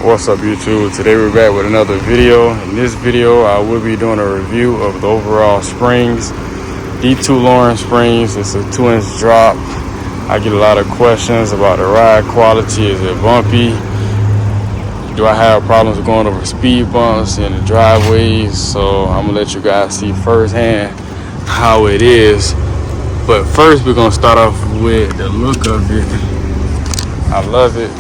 What's up, YouTube? Today we're back with another video. In this video I will be doing a review of the overall springs, D2 Lawrence Springs. It's a 2-inch drop. I get a lot of questions about the ride quality. Is it bumpy? Do I have problems going over speed bumps in the driveways? So I'm gonna let you guys see firsthand how it is. But first we're gonna start off with the look of it. I love it.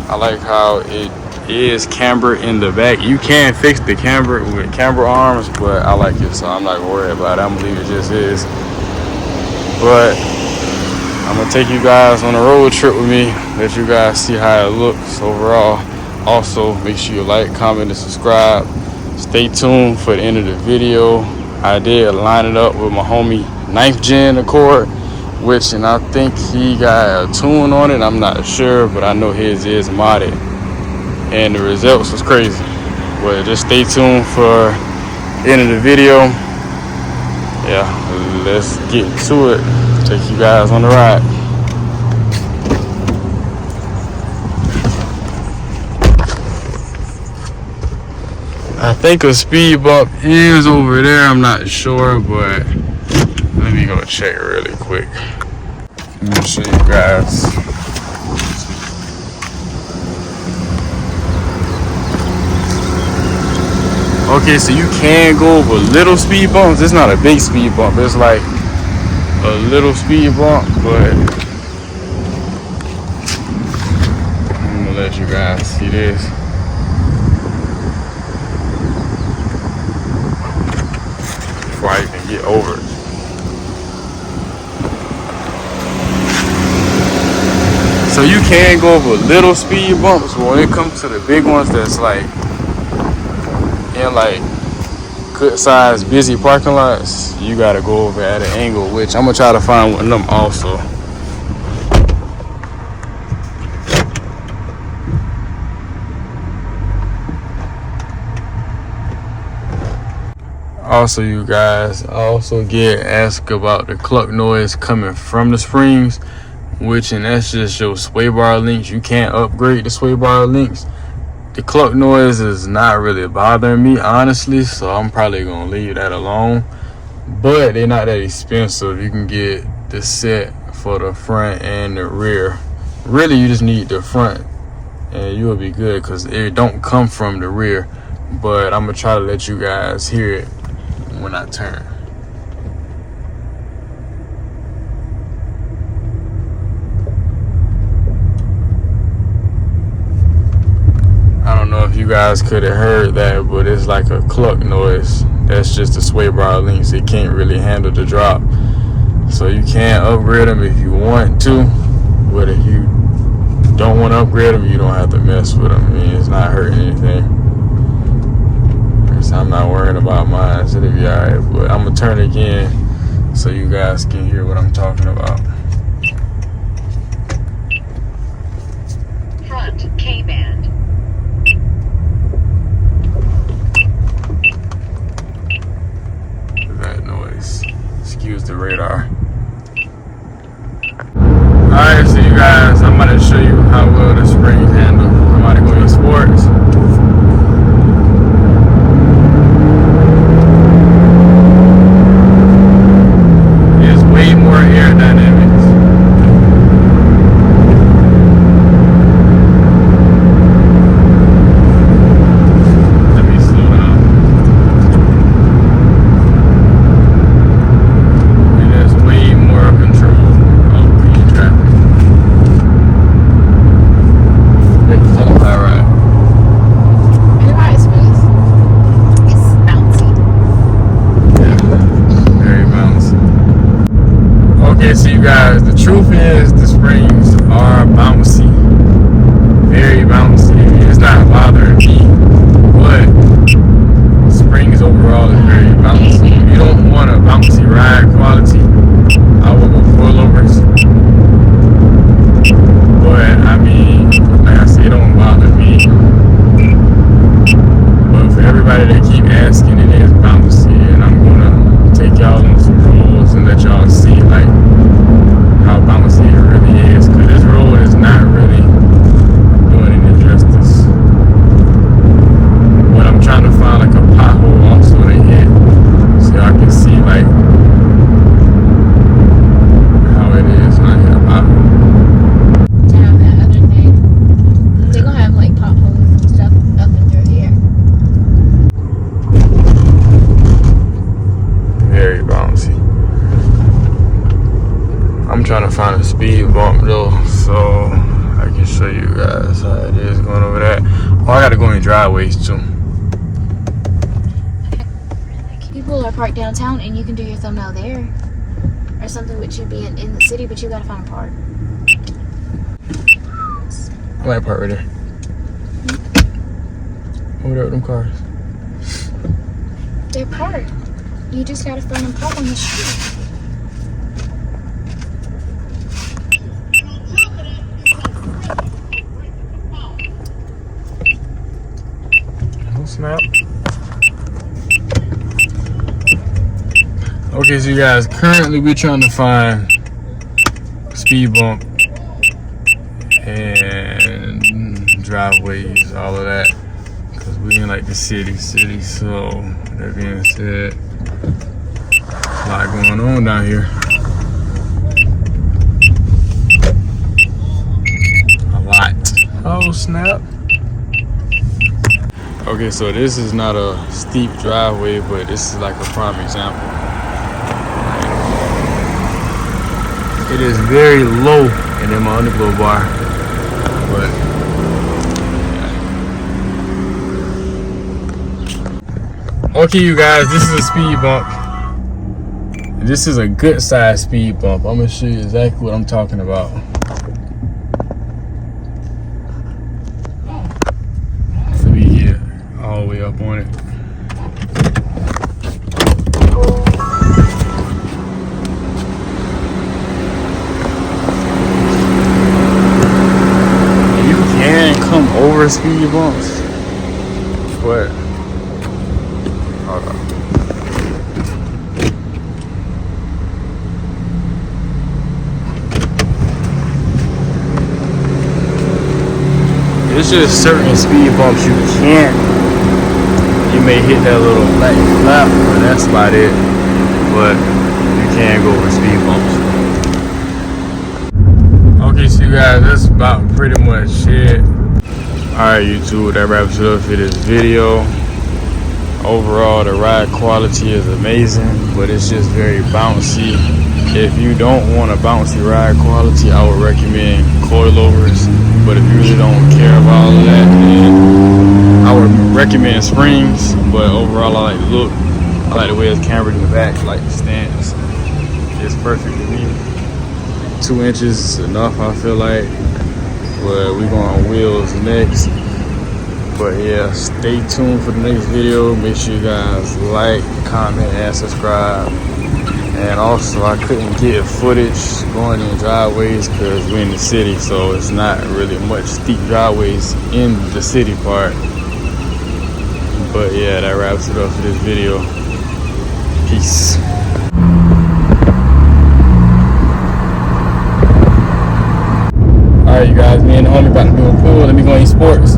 I like how it is camber in the back. You can fix the camber with camber arms, but I like it, so I'm not worried about it. I'm gonna leave it just is. But I'm gonna take you guys on a road trip with me, let you guys see how it looks overall. Also, make sure you like, comment, and subscribe. Stay tuned for the end of the video. I did line it up with my homie 9th Gen Accord, and I think he got a tune on it. I'm not sure, but I know his is modded, and the results was crazy. But just stay tuned for the end of the video. Yeah, let's get to it. Take you guys on the ride. I think a speed bump is over there. I'm not sure, but let me go check really quick. Let me show you guys. Okay, so you can go over little speed bumps. It's not a big speed bump. It's like a little speed bump, but I'm gonna let you guys see this. Before I even get over it. So you can go over little speed bumps, but when it comes to the big ones that's like in like good sized busy parking lots, you gotta go over at an angle, which I'm gonna try to find one of them also. Also, you guys, I also get asked about the cluck noise coming from the springs, and that's just your sway bar links. You can't upgrade the sway bar links. The cluck noise is not really bothering me, honestly, so I'm probably gonna leave that alone. But they're not that expensive. You can get the set for the front and the rear. Really, you just need the front and you'll be good, because it don't come from the rear. But I'm gonna try to let you guys hear it when I turn. I don't know if you guys could have heard that, but it's like a cluck noise. That's just the sway bar links. It can't really handle the drop. So you can upgrade them if you want to, but if you don't want to upgrade them, you don't have to mess with them. I mean, it's not hurting anything. I'm not worrying about mine, so it'll be alright. But I'm gonna turn it again so you guys can hear what I'm talking about. Front K-band. That noise. Excuse the radar. Alright, so you guys, I'm gonna show you how well the springs handle. I'm about to go in sports. So you guys, the truth is the springs are bouncy, very bouncy. It's not bothering me, but springs overall is very bouncy. If you don't want a bouncy ride quality, I will go coilovers. But I mean, like I said, it don't bother me. But for everybody that keep asking, it is bouncy, and I'm gonna take y'all on some roads and let y'all see like how bouncy it really is, because this road is not really doing any justice. trying to speed bump though, so I can show you guys how it is going over that. Oh, I gotta go in driveways too. People are parked downtown and you can do your thumbnail there. Or something which should be in the city, but you gotta find a park. I like park right there. Over there with them cars. They're parked. You just gotta find a park on the street. Oh, snap. Okay, so you guys, currently we're trying to find speed bump and driveways, all of that, because we in like the city. So that being said, a lot going on down here. A lot. Oh snap. Okay, so this is not a steep driveway, but this is like a prime example. It is very low and in my underglow bar, but yeah. Okay, you guys, this is a speed bump. This is a good size speed bump. I'm gonna show you exactly what I'm talking about. So we get all the way up on it. Come over speed bumps, but hold on. It's just certain speed bumps you can't. You may hit that little black flap, but that's about it. But you can go over speed bumps. Okay, so you guys, that's about pretty much it. Alright YouTube, that wraps it up for this video. Overall, the ride quality is amazing, but it's just very bouncy. If you don't want a bouncy ride quality, I would recommend coilovers. But if you really don't care about all of that, then I would recommend springs. But overall, I like the look. I like the way it's cambered in the back, I like the stance. It's perfect to me. 2 inches is enough, I feel like. But we going on wheels next. But yeah, stay tuned for the next video. Make sure you guys like, comment, and subscribe. And also, I couldn't get footage going in driveways because we're in the city, so it's not really much steep driveways in the city part. But yeah, that wraps it up for this video. Peace. Alright you guys, me and the homie about to do a pool. Let me go eat sports. A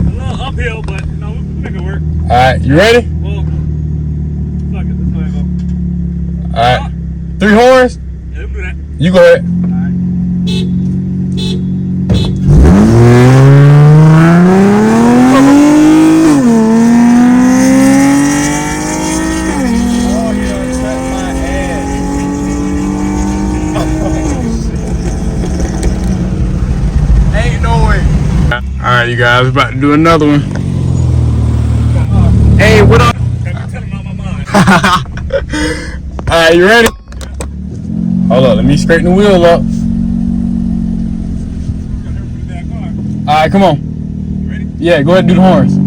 little uphill, but no, we'll make it work. Alright, you ready? Well, fuck it, let's go ahead and go. Alright. 3 horns? Yeah, we'll do that. You go ahead. Alright, you guys, we're about to do another one. Hey, what up? Got me telling out my mind. Alright, you ready? Yeah. Hold up, let me straighten the wheel up. Alright, come on. You ready? Yeah, go ahead and do the horns.